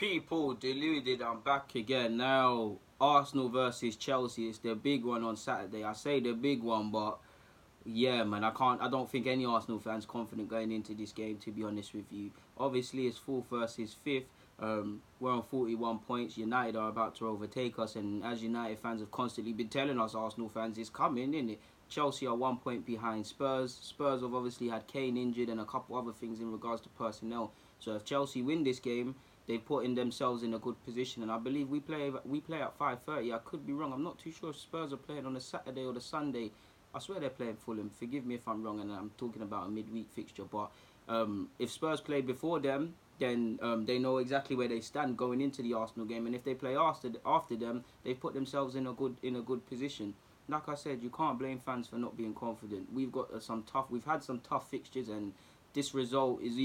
People deluded, I'm back again. Now, Arsenal versus Chelsea, it's the big one on Saturday. I say the big one, but yeah, man, I don't think any Arsenal fans confident going into this game, to be honest with you. Obviously, it's 4th versus 5th. We're on 41 points. United are about to overtake us, and as United fans have constantly been telling us, Arsenal fans, it's coming, isn't it? Chelsea are 1 point behind Spurs. Spurs have obviously had Kane injured and a couple other things in regards to personnel. So if Chelsea win this game, they've put in themselves in a good position, and I believe we play at 5:30. I could be wrong. I'm not too sure if Spurs are playing on a Saturday or the Sunday. I swear they're playing Fulham. Forgive me if I'm wrong, and I'm talking about a midweek fixture. But if Spurs play before them, then they know exactly where they stand going into the Arsenal game. And if they play after them, they've put themselves in a good position. Like I said, you can't blame fans for not being confident. We've had some tough fixtures, and this result is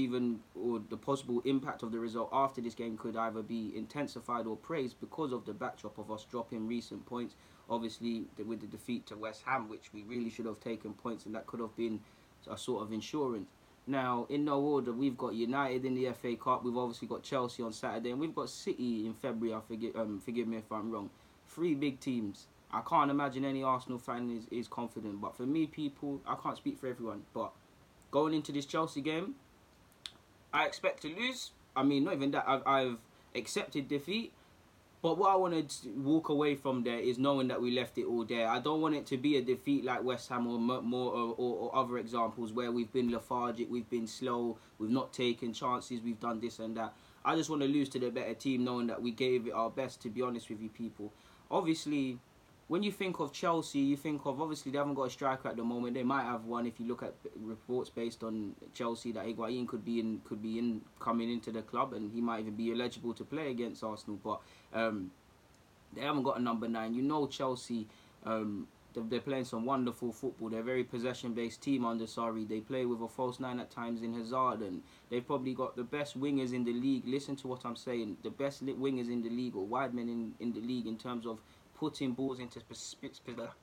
or the possible impact of the result after this game could either be intensified or praised because of the backdrop of us dropping recent points. Obviously, with the defeat to West Ham, which we really should have taken points, and that could have been a sort of insurance. Now, in no order, we've got United in the FA Cup. We've obviously got Chelsea on Saturday, and we've got City in February. Forgive me if I'm wrong. 3 big teams. I can't imagine any Arsenal fan is confident. But for me, people, I can't speak for everyone, but going into this Chelsea game, I expect to lose. I mean, not even that. I've accepted defeat. But what I want to walk away from there is knowing that we left it all there. I don't want it to be a defeat like West Ham or other examples where we've been lethargic, we've been slow, we've not taken chances, we've done this and that. I just want to lose to the better team knowing that we gave it our best, to be honest with you people. Obviously, when you think of Chelsea, you think of, obviously they haven't got a striker at the moment. They might have one if you look at reports based on Chelsea that Higuain could be coming into the club, and he might even be eligible to play against Arsenal. But they haven't got a number 9. You know Chelsea, they're playing some wonderful football. They're a very possession-based team under Sarri. They play with a false 9 at times in Hazard, and they've probably got the best wingers in the league. Listen to what I'm saying. The best wingers in the league, or wide men in the league, in terms of putting balls into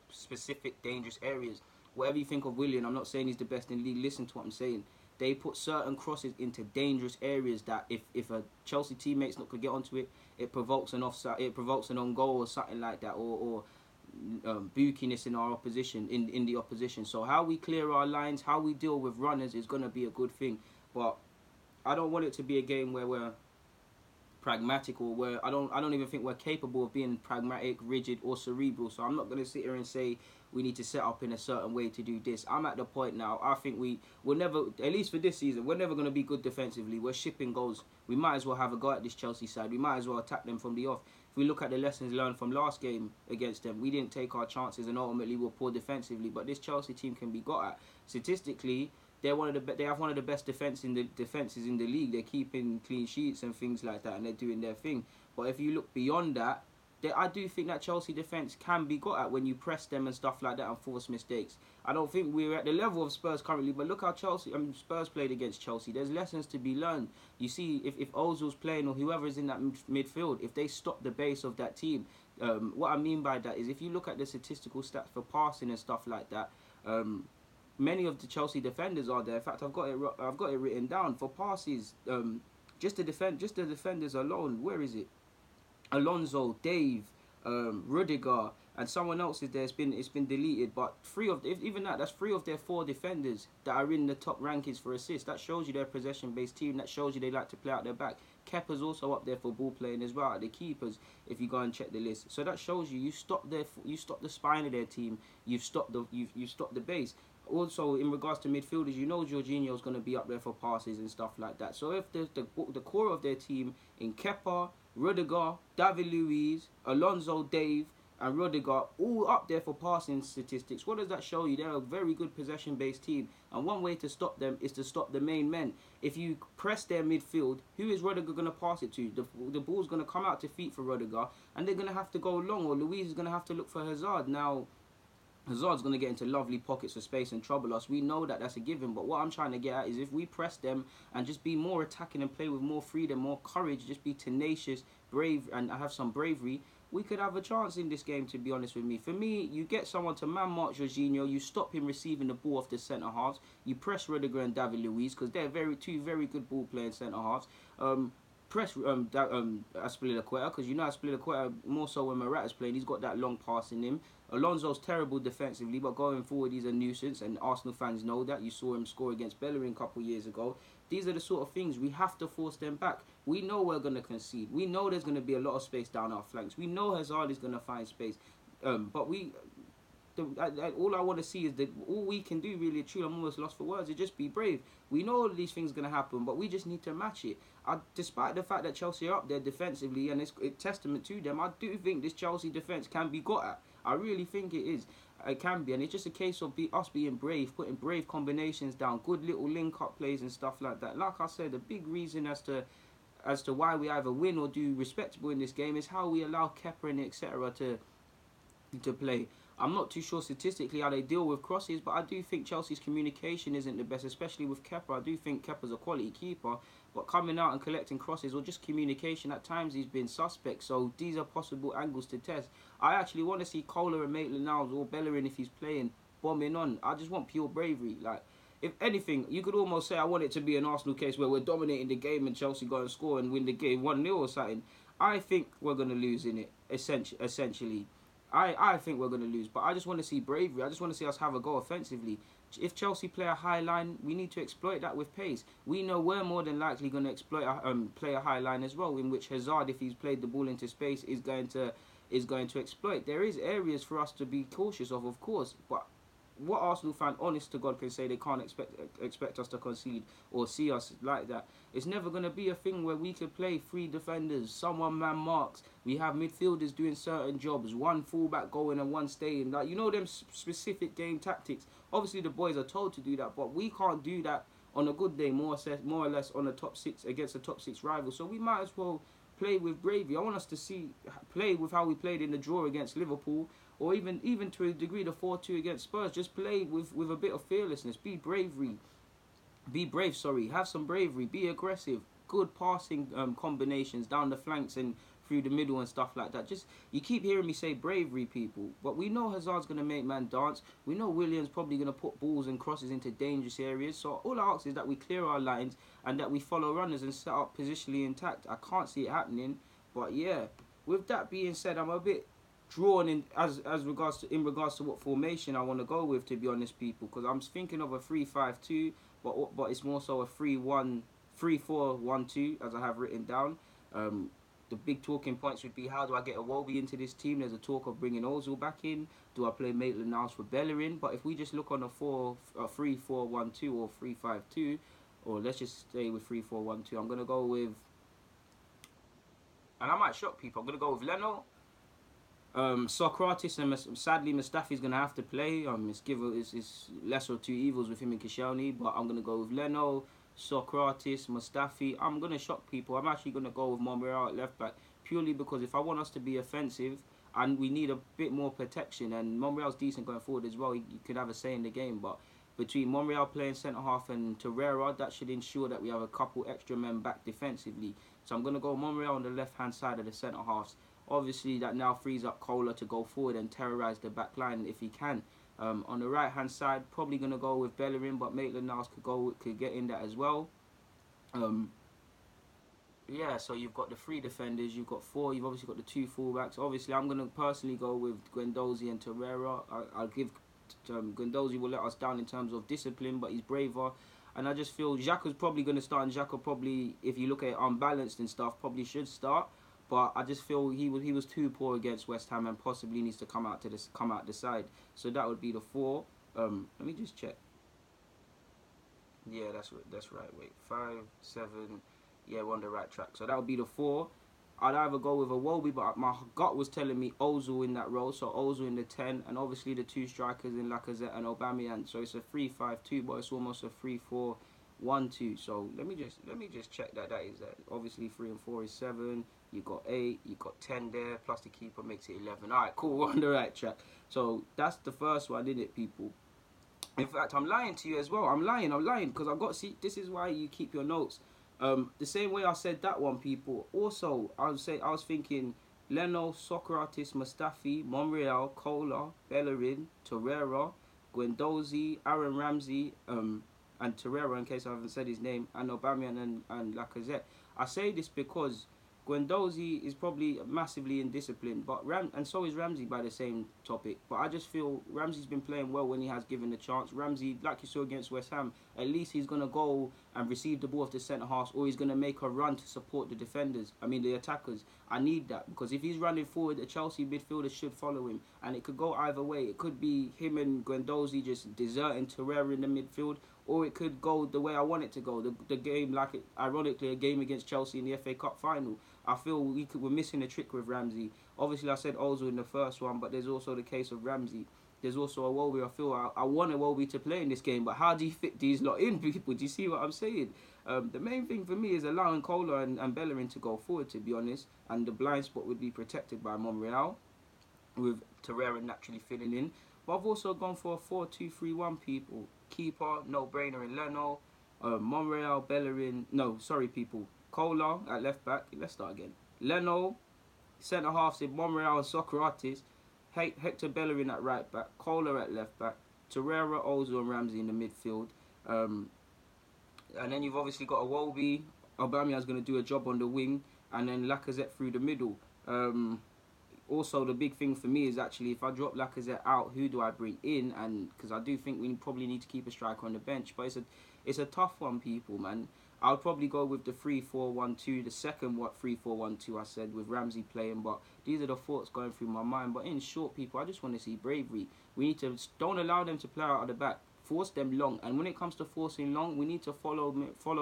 specific dangerous areas. Whatever you think of Willian, I'm not saying he's the best in the league. Listen to what I'm saying. They put certain crosses into dangerous areas that if a Chelsea teammate's not could get onto it, it provokes an offside, it provokes an on goal or something like that, or bookiness in our opposition, in the opposition. So how we clear our lines, how we deal with runners is going to be a good thing. But I don't want it to be a game where we're pragmatic, or where I don't even think we're capable of being pragmatic, rigid, or cerebral. So I'm not going to sit here and say we need to set up in a certain way to do this. I'm at the point now, I think we'll never, at least for this season, we're never going to be good defensively. We're shipping goals. We might as well have a go at this Chelsea side. We might as well attack them from the off. If we look at the lessons learned from last game against them, we didn't take our chances and ultimately we're poor defensively. But this Chelsea team can be got at. Statistically, they have one of the best defenses in the league. They're keeping clean sheets and things like that, and they're doing their thing. But if you look beyond that, I do think that Chelsea defence can be got at when you press them and stuff like that and force mistakes. I don't think we're at the level of Spurs currently, but look how Spurs played against Chelsea. There's lessons to be learned. You see, if Ozil's playing or whoever is in that midfield, if they stop the base of that team, what I mean by that is if you look at the statistical stats for passing and stuff like that, many of the Chelsea defenders are there. In fact, I've got it written down for passes. Just the defenders alone. Where is it? Alonso, Dave, Rudiger, and someone else is there. It's been deleted, but that's 3 of their 4 defenders that are in the top rankings for assists. That shows you they're a possession-based team. That shows you they like to play out their back. Kepa's also up there for ball playing as well. The keepers, if you go and check the list, so that shows you stop the spine of their team. You've stopped the base. Also, in regards to midfielders, you know Jorginho's going to be up there for passes and stuff like that. So if the core of their team in Kepa, Rudiger, David Luiz, Alonso, Dave, and Rudiger all up there for passing statistics, what does that show you? They're a very good possession-based team, and one way to stop them is to stop the main men. If you press their midfield, who is Rudiger going to pass it to? The ball's going to come out to feet for Rudiger, and they're going to have to go long, or Luiz is going to have to look for Hazard. Now, Hazard's going to get into lovely pockets of space and trouble us. We know that that's a given. But what I'm trying to get at is if we press them and just be more attacking and play with more freedom, more courage, just be tenacious, brave, and have some bravery, we could have a chance in this game, to be honest with me. For me, you get someone to man-mark Jorginho, you stop him receiving the ball off the centre-halves, you press Rudiger and David Luiz, because they're two very good ball-playing centre-halves. press Aspilicueta, because you know Aspilicueta more so when Morata's playing, he's got that long pass in him. Alonso's terrible defensively, but going forward he's a nuisance, and Arsenal fans know that. You saw him score against Bellerin a couple of years ago. These are the sort of things we have to force them back. We know we're going to concede. We know there's going to be a lot of space down our flanks. We know Hazard is going to find space, but all I want to see is that all we can do, really, truly, I'm almost lost for words, is just be brave. We know all these things are going to happen, but we just need to match it. Despite the fact that Chelsea are up there defensively, and it's a testament to them, I do think this Chelsea defence can be got at. I really think it is. It can be, and it's just a case of us being brave, putting brave combinations down, good little link-up plays and stuff like that. Like I said, the big reason as to why we either win or do respectable in this game is how we allow Kepa and etc. to play. I'm not too sure statistically how they deal with crosses, but I do think Chelsea's communication isn't the best, especially with Kepa. I do think Kepa's a quality keeper, but coming out and collecting crosses or just communication, at times he's been suspect. So these are possible angles to test. I actually want to see Kohler and Maitland-Niles or Bellerin, if he's playing, bombing on. I just want pure bravery. Like, if anything, you could almost say I want it to be an Arsenal case where we're dominating the game and Chelsea go and score and win the game 1-0 or something. I think we're going to lose in it, essentially. I think we're going to lose, but I just want to see bravery. I just want to see us have a go offensively. If Chelsea play a high line, we need to exploit that with pace. We know we're more than likely going to play a high line as well, in which Hazard, if he's played the ball into space, is going to exploit. There is areas for us to be cautious of course, but what Arsenal fan, honest to God, can say they can't expect us to concede or see us like that? It's never going to be a thing where we could play three defenders, someone man marks. We have midfielders doing certain jobs, one fullback going and one staying. Like, you know, them specific game tactics. Obviously, the boys are told to do that, but we can't do that on a good day, more or less on a top six against a top six rival. So we might as well play with bravery. I want us to play with how we played in the draw against Liverpool, or even to a degree the 4-2 against Spurs. Just play with a bit of fearlessness. Be brave, have some bravery, be aggressive, good passing combinations down the flanks and through the middle and stuff like that. Just, you keep hearing me say bravery, people, but we know Hazard's going to make man dance. We know William's probably going to put balls and crosses into dangerous areas. So all I ask is that we clear our lines and that we follow runners and set up positionally intact. I can't see it happening, but yeah, with that being said, I'm a bit drawn in regards to what formation I want to go with, to be honest, people, because I'm thinking of a 3-5-2, but it's more so a 3-4-1-2 as I have written down. The big talking points would be, how do I get Iwobi into this team? There's a talk of bringing Ozil back in. Do I play Maitland-Niles for Bellerin? But if we just look on a 3-4-1-2 or 3-5-2, or let's just stay with 3-4-1-2, I'm going to go with, and I might shock people, I'm going to go with Leno, Socrates, and sadly Mustafi's going to have to play. It's lesser of two evils with him and Koscielny, but I'm going to go with Leno, Socrates, Mustafi. I'm going to shock people. I'm actually going to go with Monreal at left back, purely because if I want us to be offensive and we need a bit more protection, and Monreal's decent going forward as well, you could have a say in the game, but between Monreal playing centre half and Torreira, that should ensure that we have a couple extra men back defensively. So I'm going to go Monreal on the left hand side of the centre halves. Obviously that now frees up Kohler to go forward and terrorise the back line if he can. On the right hand side, probably going to go with Bellerin, but Maitland-Niles could get in that as well. Yeah, so you've got the three defenders, you've got four, you've obviously got the two fullbacks. Obviously I'm going to personally go with Guendouzi and Torreira. I'll give Guendouzi will let us down in terms of discipline, but he's braver. And I just feel Xhaka's probably going to start, and Xhaka probably, if you look at it unbalanced and stuff, probably should start. But I just feel he was too poor against West Ham and possibly needs to come out the side. So that would be the four. Let me just check. Yeah, that's right. Wait, 5, 7. Yeah, we're on the right track. So that would be the four. I'd either go with Iwobi, but my gut was telling me Ozil in that role. So Ozil in the 10, and obviously the two strikers in Lacazette and Aubameyang. So it's a 3-5-2, but it's almost a 3-4-1-2. So let me just check that is that. Obviously 3 and 4 is 7. You got 8, you got 10 there, plus the keeper makes it 11. All right, cool, we're on the right track. So that's the first one, isn't it, people? In fact, I'm lying to you as well. I'm lying, because this is why you keep your notes. The same way I said that one, people. Also, I was thinking Leno, Socrates, Mustafi, Monreal, Kohler, Bellerin, Torreira, Guendouzi, Aaron Ramsey, and Torreira, in case I haven't said his name, and Aubameyang and Lacazette. I say this because Guendouzi is probably massively indisciplined, but and so is Ramsey by the same topic. But I just feel Ramsey's been playing well when he has given the chance. Ramsey, like you saw against West Ham, at least he's gonna go and receive the ball off the centre half, or he's gonna make a run to support the defenders. I mean the attackers. I need that because if he's running forward, the Chelsea midfielders should follow him, and it could go either way. It could be him and Guendouzi just deserting Torreira in the midfield, or it could go the way I want it to go. The game, like ironically, a game against Chelsea in the FA Cup final. I feel we're missing a trick with Ramsey. Obviously, I said Ozil in the first one, but there's also the case of Ramsey. There's also a Iwobi. I feel I want Iwobi to play in this game, but how do you fit these lot in, people? Do you see what I'm saying? The main thing for me is allowing Kola and Bellerin to go forward, to be honest, and the blind spot would be protected by Monreal, with Torreira naturally filling in. But I've also gone for a 4-2-3-1, people. Keeper, no-brainer in Leno, Monreal, Bellerin. No, sorry, people. Kola at left back. Let's start again. Leno, centre halves in Monreal and Socrates. Hector Bellerin at right back. Kola at left back. Torreira, Ozil and Ramsey in the midfield. And then you've obviously got Iwobi. Aubameyang's going to do a job on the wing. And then Lacazette through the middle. Also, the big thing for me is actually if I drop Lacazette out, who do I bring in? And because I do think we probably need to keep a striker on the bench. But it's a tough one, people, man. I'll probably go with the 3-4-1-2, the second 3-4-1-2 I said, with Ramsey playing. But these are the thoughts going through my mind. But in short, people, I just want to see bravery. We need to don't allow them to play out of the back. Force them long. And when it comes to forcing long, we need to follow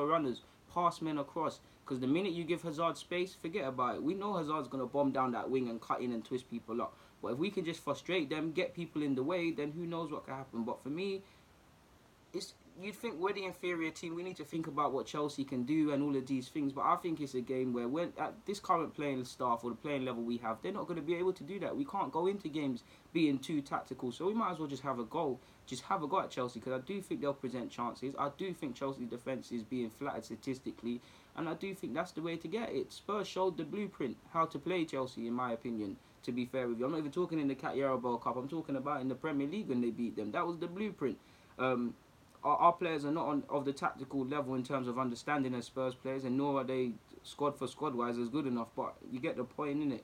runners, pass men across. Because the minute you give Hazard space, forget about it. We know Hazard's going to bomb down that wing and cut in and twist people up. But if we can just frustrate them, get people in the way, then who knows what can happen. But for me, you'd think we're the inferior team. We need to think about what Chelsea can do and all of these things. But I think it's a game where when at this current playing staff or the playing level we have, they're not going to be able to do that. We can't go into games being too tactical. So we might as well just have a go. Just have a go at Chelsea, because I do think they'll present chances. I do think Chelsea's defence is being flattered statistically. And I do think that's the way to get it. Spurs showed the blueprint how to play Chelsea, in my opinion, to be fair with you. I'm not even talking in the Carabao Cup. I'm talking about in the Premier League when they beat them. That was the blueprint. Our players are not of the tactical level in terms of understanding as Spurs players, and nor are they squad for squad wise as good enough. But you get the point, innit?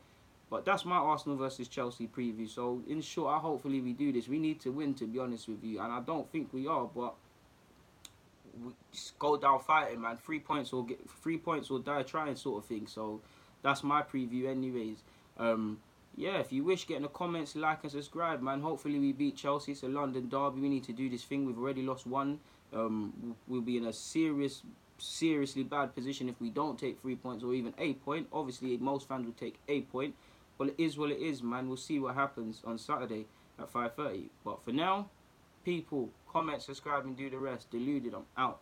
But that's my Arsenal versus Chelsea preview. So in short, hopefully we do this. We need to win, to be honest with you, and I don't think we are. But we just go down fighting, man. 3 points or get 3 points or die trying, sort of thing. So that's my preview, anyways. Yeah, if you wish, get in the comments, like and subscribe, man. Hopefully we beat Chelsea. It's a London derby. We need to do this thing. We've already lost one. We'll be in a seriously bad position if we don't take 3 points or even a point. Obviously, most fans will take a point. But it is what it is, man. We'll see what happens on Saturday at 5:30. But for now, people, comment, subscribe, and do the rest. Deluded, I'm out.